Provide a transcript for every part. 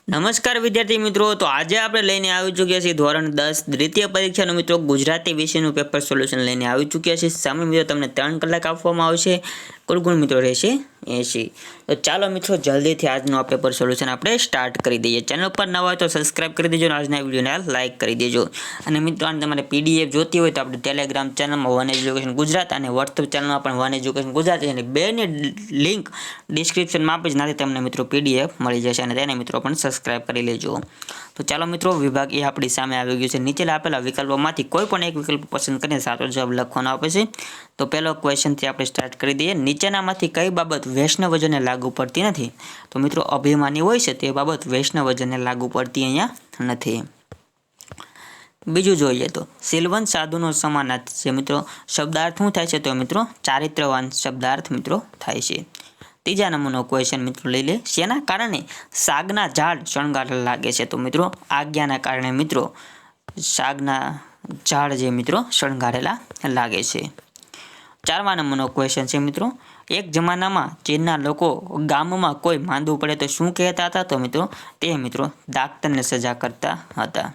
નમસ્કાર વિદ્યાર્થી મિત્રો, તો આજે આપણે લઈને આવી ચૂક્યા છીએ ધોરણ 10 દ્વિતીય પરીક્ષાનું મિત્રો ગુજરાતી વિષયનું પેપર સોલ્યુશન લઈને આવી ચૂક્યા છીએ। સામે મિત્રો તમને 3 કલાક આપવામાં આવશે, કુલ ગુણ મિત્રો રહેશે 80। તો ચાલો મિત્રો જલ્દીથી આજનું આ પેપર સોલ્યુશન આપણે સ્ટાર્ટ કરી દઈએ। ચેનલ પર નવા હોય તો સબસ્ક્રાઇબ કરી દેજો અને આજના વિડીયોને લાઇક કરી દેજો। અને મિત્રો આને તમારે પીડીએફ જોતી હોય તો આપણે ટેલિગ્રામ ચેનલમાં વન એજ્યુકેશન ગુજરાત અને વોટ્સએપ ચેનલમાં પણ વન એજ્યુકેશન ગુજરાત અને બેની લિંક ડિસ્ક્રિપ્શનમાં આપી જ નાથી તમને મિત્રો પીડીએફ મળી જશે અને તેને મિત્રો પણ સબસ્ક્રાઇબ કરી લેજો। તો ચાલો મિત્રો વિભાગ એ આપણી સામે આવી ગયું છે। નીચે આપેલા વિકલ્પોમાંથી કોઈ પણ એક વિકલ્પ પસંદ કરીને સાચો જવાબ લખવાનો આપે છે। તો પહેલો ક્વેશ્ચનથી આપણે સ્ટાર્ટ કરી દઈએ। નીચેનામાંથી કઈ બાબત વૈષ્ણવજનને લાગુ પડતી નથી? તો મિત્રો અભિમાની હોય છે તે બાબત વૈષ્ણવજનને લાગુ પડતી અહીંયા નથી। બીજું જોઈએ તો સિલવંત સાધુનો સમાનાર્થ છે મિત્રો, શબ્દાર્થ શું થાય છે? તો મિત્રો ચારિત્રવાન શબ્દાર્થ મિત્રો થાય છે। ત્રીજા નંબરનો ક્વેશ્ચન મિત્રો લઈ લે, શેના કારણે સાગના ઝાડ શણગારેલા લાગે છે? તો મિત્રો આજ્ઞાના કારણે મિત્રો સાગના ઝાડ જે મિત્રો શણગારેલા લાગે છે। 4મા નંબરનો ક્વેશ્ચન છે મિત્રો, એક જમાનામાં ચીનના લોકો ગામમાં કોઈ માંદું પડે તો શું કહેતા હતા? તો મિત્રો તે મિત્રો ડાક્ટરને સજા કરતા હતા।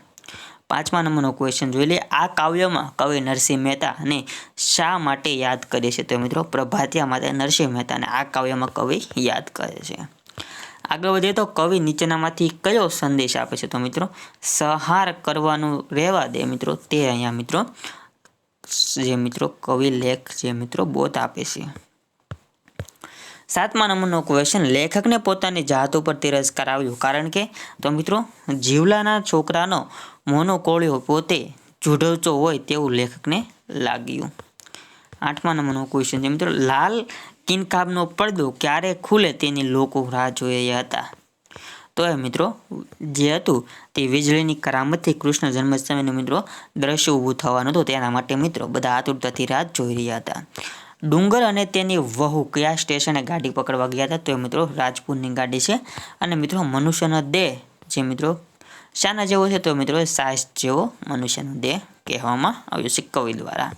5મા નંબરનો ક્વેશ્ચન જોઈ લે, આ કાવ્યમાં કવિ નરસિંહ મહેતા અને શા માટે યાદ કરે છે? તો મિત્રો પ્રભાતિયા માટે નરસિંહ મહેતાને આ કાવ્યમાં કવિ યાદ કરે છે। આગળ વધીએ તો કવિ નીચેનામાંથી કયો સંદેશ આપે છે? તો મિત્રો સહાર કરવાનું રહેવા દે મિત્રો, તે અહીંયા મિત્રો જે મિત્રો કવિ લેખ જે મિત્રો બોધ આપે છે। 7મા નંબરનો ક્વેશ્ચન, લેખકને પોતાની જાત ઉપર તિરસ્કાર આવ્યો કારણ કે? તો મિત્રો જીવલાના છોકરાનો મોનો કોળિયો પોતે જુઢવચો હોય તેવું લેખકને લાગ્યું। 8મા નંબરનો ક્વેશ્ચન છે મિત્રો, લાલ કિનકાબનો પડદો ક્યારે ખુલે તેની લોકો રાહ જોઈ રહ્યા હતા? તો એ મિત્રો જે હતું તે વીજળીની કરામતથી કૃષ્ણ જન્માષ્ટમીનું મિત્રો દ્રશ્ય ઊભું થવાનું હતું, તેના માટે મિત્રો બધા આતુરતાથી રાહ જોઈ રહ્યા હતા। ડુંગર અને તેની વહુ કયા સ્ટેશને ગાડી પકડવા ગયા હતા? તો મિત્રો રાજપુરની ગાડી છે। અને મિત્રો મનુષ્યનો દેહ જે મિત્રો શાના જેવો છે? તો મિત્રો સાસ જેવો મનુષ્યનો દેહ કહેવામાં આવ્યો છે કવિ દ્વારા।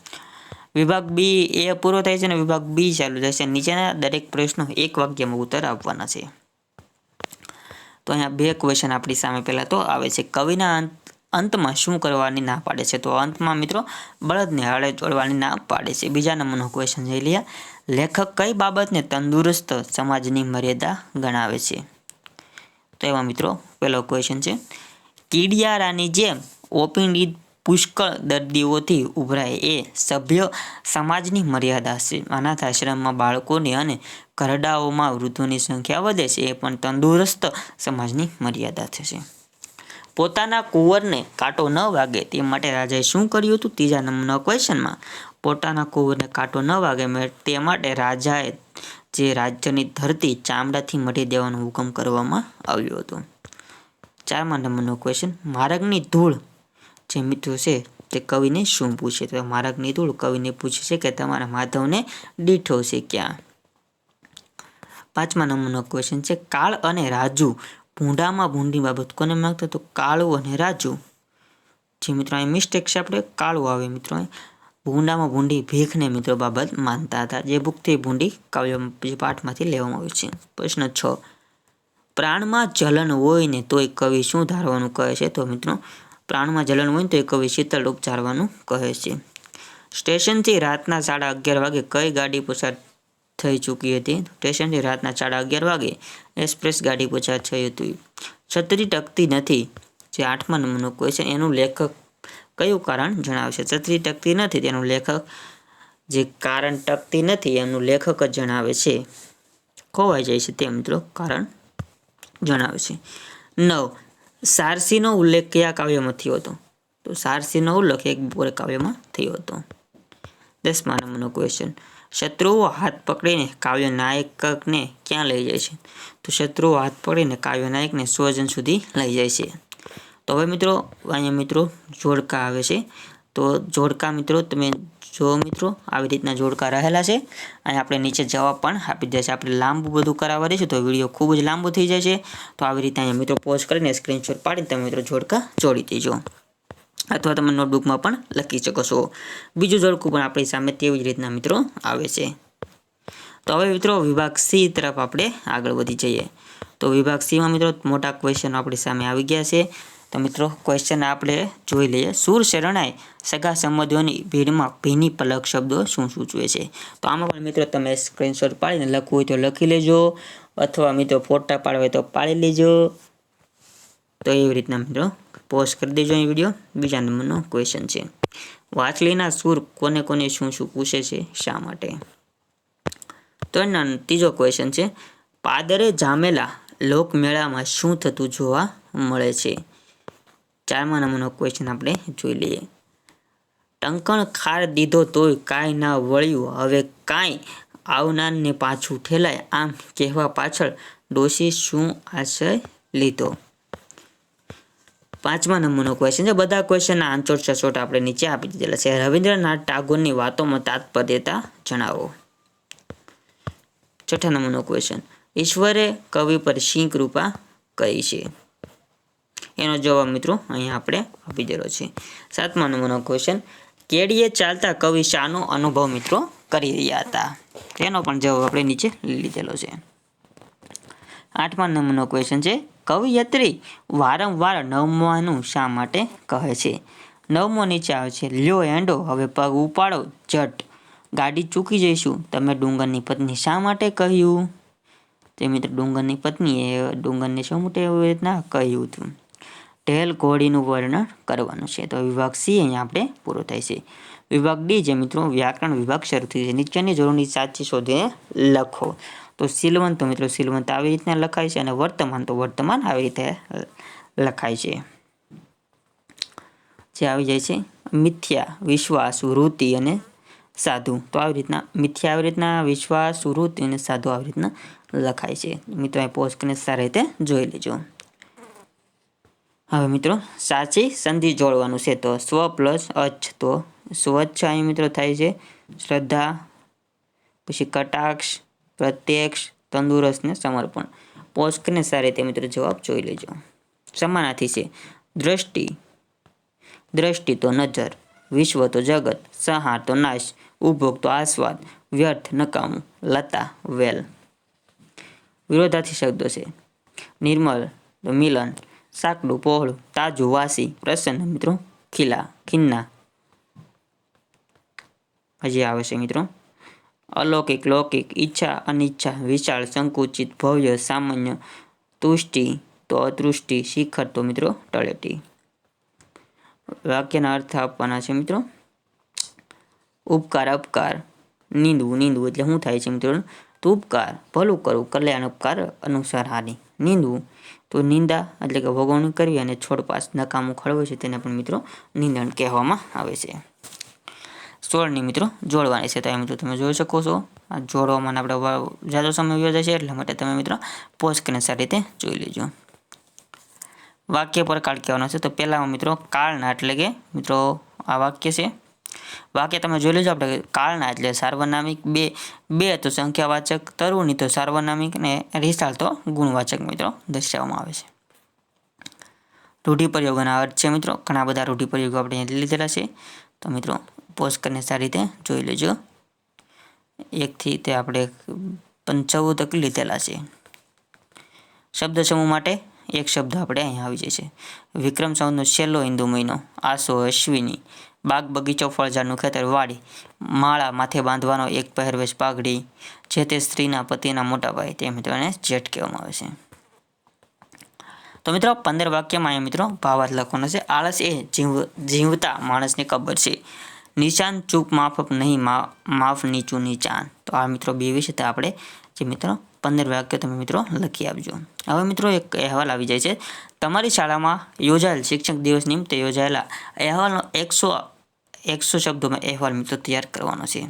વિભાગ બી એ પૂરો થાય છે અને વિભાગ બી ચાલુ થાય છે। નીચેના દરેક પ્રશ્નો એક વાક્યમાં ઉત્તર આપવાના છે। તો અહીંયા 2 ક્વેશ્ચન આપણી સામે પહેલા તો આવે છે, કવિના અંતમાં શું કરવાની ના પાડે છે? તો અંતમાં મિત્રો બળદને હળે જોડવાની ના પાડે છે। બીજા નંબરનો ક્વેશ્ચન જોઈ લઈએ, લેખક કઈ બાબતને તંદુરસ્ત સમાજની મર્યાદા ગણાવે છે? તો એમાં મિત્રો પહેલો ક્વેશ્ચન છે, કીડિયારાની જેમ ઓપીડી પુષ્કળ દર્દીઓથી ઉભરાય એ સભ્ય સમાજની મર્યાદા છે। અનાથ આશ્રમમાં બાળકોની અને ઘરડાઓમાં વૃદ્ધોની સંખ્યા વધે છે, એ પણ તંદુરસ્ત સમાજની મર્યાદા થશે। પોતાના કુંવરને કાંટો ન વાગે તે માટે રાજાએ શું કર્યું હતું? ત્રીજા નંબરના ક્વેશ્ચનમાં પોતાના કુંવરને કાંટો ન વાગે તે માટે રાજાએ જે રાજ્યની ધરતી ચામડાથી મઢી દેવાનો હુકમ કરવામાં આવ્યો હતો। 4મા નંબરનો ક્વેશ્ચન, માર્ગની ધૂળ જે મિત્રો છે તે કવિને શું પૂછે? તો માર્ગની ધૂળ કવિને પૂછે છે કે તમારા માધવને દીઠો છે ક્યાં? 5મા નંબરનો ક્વેશ્ચન છે, કાળ અને રાજુ ભૂંડામાં ભૂંડી બાબત કોને માંગતા? તો કાળું અને રાજુ જે મિત્રો અહીં મિસ્ટેક છે, આપણે કાળું આવે મિત્રો, ભૂંડામાં ભૂંડી ભીખને મિત્રો બાબત માનતા હતા, જે ભૂખથી ભૂંડી કાવ્ય પાઠમાંથી લેવામાં આવ્યું છે। પ્રશ્ન 6, પ્રાણમાં જલન હોય ને તોય કવિ શું ધારવાનું કહે છે? તો મિત્રો પ્રાણમાં જલન હોય ને તો એ કવિ શીતળ રૂપ ધારવાનું કહે છે। સ્ટેશનથી રાતના 11:30 વાગે કઈ ગાડી પસાર થઈ ચૂકી હતી? સ્ટેશનથી રાતના 11:30 વાગે એક્સપ્રેસ ગાડી પસાર થઈ હતી। છત્રી ટકતી નથી જે 8મા નંબરનો ક્વેશ્ચન, એનું લેખક કયું કારણ જણાવશે? છત્રી ટકતી નથી તેનું લેખક જે કારણ ટકતી નથી એનું લેખક જ જણાવે છે, ખોવાઈ જાય છે તે મિત્રો કારણ જણાવે છે। 9, સારસીનો ઉલ્લેખ કયા કાવ્યમાં થયો હતો? તો સારસીનો ઉલ્લેખ એક બપોરે કાવ્યમાં થયો હતો। 10મા નંબરનો ક્વેશ્ચન, શત્રુઓ હાથ પકડીને કાવ્ય નાયકને ક્યાં લઈ જાય છે? તો શત્રુઓ હાથ પકડીને કાવ્ય નાયકને સ્વજન સુધી લઈ જાય છે। તો હવે મિત્રો અહીંયા મિત્રો જોડકા આવે છે, તો જોડકા મિત્રો તમે જો મિત્રો આવી રીતના જોડકા રહેલા છે, અહીં આપણે નીચે જવાબ પણ આપી દે છે। આપણે લાંબુ બધું કરાવવા દઈશું તો વિડીયો ખૂબ જ લાંબો થઈ જાય છે, તો આવી રીતે અહીંયા મિત્રો પોઝ કરીને સ્ક્રીનશોટ પાડીને તમે મિત્રો જોડકા જોડી દેજો, અથવા તમે નોટબુકમાં પણ લખી શકો છો। બીજું જોડકું પણ આપણી સામે તેવી જ રીતના મિત્રો આવે છે। તો હવે મિત્રો વિભાગ સી તરફ આપણે આગળ વધી જઈએ। તો વિભાગ સીમાં મિત્રો મોટા ક્વેશ્ચન આપણી સામે આવી ગયા છે. તો મિત્રો ક્વેશ્ચન આપણે જોઈ લઈએ. સૂર શરણાઈ સગા સંબંધીઓની ભીડમાં ભીની પલક શબ્દો શું સૂચવે છે? તો આમાં પણ મિત્રો તમે સ્ક્રીનશોટ પાડીને લખવું હોય તો લખી લેજો, અથવા મિત્રો ફોટા પાડવા હોય તો પાડી લેજો. તો એવી રીતના મિત્રો પોઝ કરી દેજો અહીં વિડીયો. બીજા નંબરનો ક્વેશ્ચન છે, વાછલીના સૂર કોને કોને શું શું પૂછે છે, શા માટે? તો એના ત્રીજો ક્વેશ્ચન છે, પાદરે જામેલા લોકમેળામાં શું થતું જોવા મળે છે? 4મા નંબરનો ક્વેશ્ચન આપણે જોઈ લઈએ. ટંકણ ખાર દીધો તોય કાંઈ ના વળ્યું, હવે કાંઈ આવનારને પાછું ઠેલાય, આમ કહેવા પાછળ ડોશી શું આશય લીધો? 5મા નંબરનો ક્વેશ્ચન છે, બધા ક્વેશ્ચનના આન્સર સચોટ આપણે નીચે આપી દીધેલા છે. રવિન્દ્રનાથ ટાગોરની વાતોમાં તાત્પર્યતા જણાવો. 6ઠા નંબરનો ક્વેશ્ચન, ઈશ્વરે કવિ પર શી કૃપા કરી છે? એનો જવાબ મિત્રો અહીંયા આપણે આપી દેલો છે. 7મા નંબરનો ક્વેશ્ચન, કેડીએ ચાલતા કવિ શાનો અનુભવ મિત્રો કરી રહ્યા હતા? તેનો પણ જવાબ આપણે નીચે લીધેલો છે. 8મા નંબરનો ક્વેશ્ચન છે, કવિયત્રી વારંવાર નવમાનું શા માટે કહે છે? 9મો નીચે આવે છે, લ્યો હેંડો હવે પગ ઉપાડો જટ, ગાડી ચૂકી જઈશું, તમે ડુંગરની પત્ની શા માટે કહ્યું? તે મિત્રો ડુંગરની પત્નીએ ડુંગરને શા માટે એવી રીતના કહ્યું હતું? ઢેલ ઘોડીનું વર્ણન કરવાનું છે. તો વિભાગ સી અહીંયા આપણે પૂરો થાય છે. વિભાગ ડી જે મિત્રો વ્યાકરણ વિભાગ શરૂ થઈ છે. નીચેની જોડણી સાચી શોધીને લખો. તો સિલવંત તો મિત્રો સિલવંત આવી રીતના લખાય છે, અને વર્તમાન તો વર્તમાન આવી રીતે લખાય છે. જે આવી જાય છે મિથ્યા, વિશ્વાસ, વૃત્તિ અને સાધુ. તો આવી રીતના મિથ્યા આવી રીતના, વિશ્વાસ, વૃત્તિ અને સાધુ આવી રીતના લખાય છે. મિત્રો અહીં પોઝ કરીને સારી રીતે જોઈ લેજો. હવે મિત્રો સાચી સંધિ જોડવાનું છે. તો સ્વ પ્લસ અચ્છ, તો સ્વચ્છ અહીં મિત્રો થાય છે શ્રદ્ધા, પછી કટાક્ષ, પ્રત્યક્ષ, તંદુરસ્ત ને સમર્પણ. પોઝ કરીને સારી રીતે મિત્રો જવાબ જોઈ લેજો. સમાનાર્થી છે દ્રષ્ટિ, દ્રષ્ટિ તો નજર, વિશ્વ તો જગત, સંહાર તો નાશ, ઉપભોગ તો આસ્વાદ, વ્યર્થ નકામું, લતા વેલ. વિરોધાર્થી શબ્દો છે નિર્મલ તો મિલન, સાંકડું પહોળું, તાજું વાસી, પ્રસન્ન મિત્રો ખીલા, ખિન્ના. હજી આવે છે મિત્રો અલૌકિક, લૌકિક, ઈચ્છા, અનિચ્છા, વિશાળ, સંકુચિત, ભવ્ય, સામાન્ય, તુષ્ટિ તો અતૃષ્ટિ, શિખર તો મિત્રો તળેટી. વાક્યના અર્થ આપવાના છે મિત્રો. ઉપકાર, અપકાર, નીંદવું, નીંદવું એટલે શું થાય છે મિત્રો? તો ઉપકાર ભલું કરવું, કલ્યાણ, ઉપકાર, અનુસાર હાનિ. નીંદવું તો નિંદા એટલે કે વગોવણી કરવી, અને છોડપાસ નકામું ખળવે છે તેને પણ મિત્રો નિંદણ કહેવામાં આવે છે. 16ની મિત્રો જોડવાની છે. તો એ મિત્રો તમે જોઈ શકો છો, આ જોડવામાં આપણે જાજો સમય વ્યો જાય છે, એટલા માટે તમે મિત્રો પોઝ કરીને સારી રીતે જોઈ લેજો. વાક્ય પ્રકાર કહેવાનો છે. તો પહેલામાં મિત્રો કાળના એટલે કે મિત્રો આ વાક્ય છે. વાક્ય તમે જોઈ લેજો. આપણે કાળના એટલે સાર્વનામિક, બે તો સંખ્યાવાચક, તરુણી તો સાર્વનામિક, ને રિસાળ તો ગુણવાચક મિત્રો દર્શાવવામાં આવે છે. રૂઢિપ્રયોગોના અર્થ છે મિત્રો, ઘણા બધા રૂઢિપ્રયોગો આપણે લીધેલા છે. તો મિત્રો પોઝ કરીને સારી રીતે જોઈ લેજો. 1થી તે આપણે 14 તક લીધેલા છે. શબ્દ સમૂહ માટે એક શબ્દ આપણે અહીંયા આવી જાય છે. વિક્રમ સંવતનો છેલ્લો હિન્દુ મહિનો, આસો, અશ્વિની, બાગ બગીચો, ફળઝાડનું ખેતર, વાડી, માળા માથે બાંધવાનો એક પહેરવેશ, પાઘડી, જે તે સ્ત્રીના પતિના મોટા ભાઈ, તે મિત્રો એને જેઠ કહેવામાં આવે છે. તો મિત્રો 15 વાક્યમાં અહીંયા મિત્રો ભાવાર્થ લખવાનો છે. આળસ એ જીવતા માણસને ખબર છે. નિશાન ચૂપ માફક નહીં, માફ નીચું નીચાન. તો આ મિત્રો બે વિશે આપણે જે મિત્રો 15 વાક્ય તમે મિત્રો લખી આપજો. હવે મિત્રો એક અહેવાલ આવી જાય છે. તમારી શાળામાં યોજાયેલ શિક્ષક દિવસ નિમિત્તે યોજાયેલા અહેવાલનો 100 શબ્દોમાં અહેવાલ મિત્રો તૈયાર કરવાનો છે.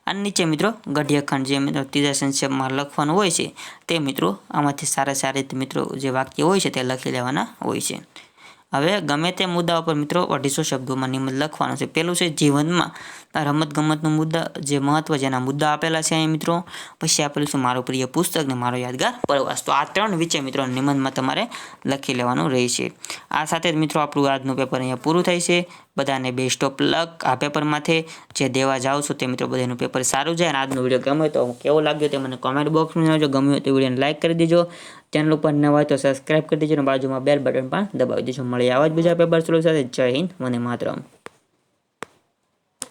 અને નીચે મિત્રો ગઢિયાખંડ જે મિત્રો ત્રીજા સંક્ષેપમાં લખવાનું હોય છે, તે મિત્રો આમાંથી સારા મિત્રો જે વાક્ય હોય છે તે લખી લેવાના હોય છે. હવે ગમે તે મુદ્દા ઉપર મિત્રો 250 શબ્દોમાં નિબંધ લખવાનો છે. પહેલું છે જીવનમાં રમત ગમતનો મુદ્દા, જે મહત્વ જેના મુદ્દા આપેલા છે અહીં મિત્રો. પછી આપેલું છે મારું પ્રિય પુસ્તક ને મારો યાદગાર પ્રવાસ. તો આ 3 વિશે મિત્રો નિબંધમાં તમારે લખી લેવાનું રહેશે. આ સાથે જ મિત્રો આપણું આજનું પેપર અહીંયા પૂરું થાય છે. બધાને બેસ્ટ ઓફ લક આ પેપરમાંથી જે દેવા જાઓ છો તે મિત્રો બધાનું પેપર સારું જાય. અને આજનો વિડીયો ગમે તો કેવો લાગ્યો તે મને કોમેન્ટ બોક્સમાં જણાવજો. ગમ્યું હોય તો વિડીયોને લાઇક કરી દેજો. ચેનલ ઉપર નવા હોય તો સબસ્ક્રાઇબ કરી દેજો અને બાજુમાં બેલ બટન પણ દબાવી દેજો. મળીએ આવા જ બીજા પેપર સોલ્વ સાથે. જય હિન્દ, વંદે માતરમ.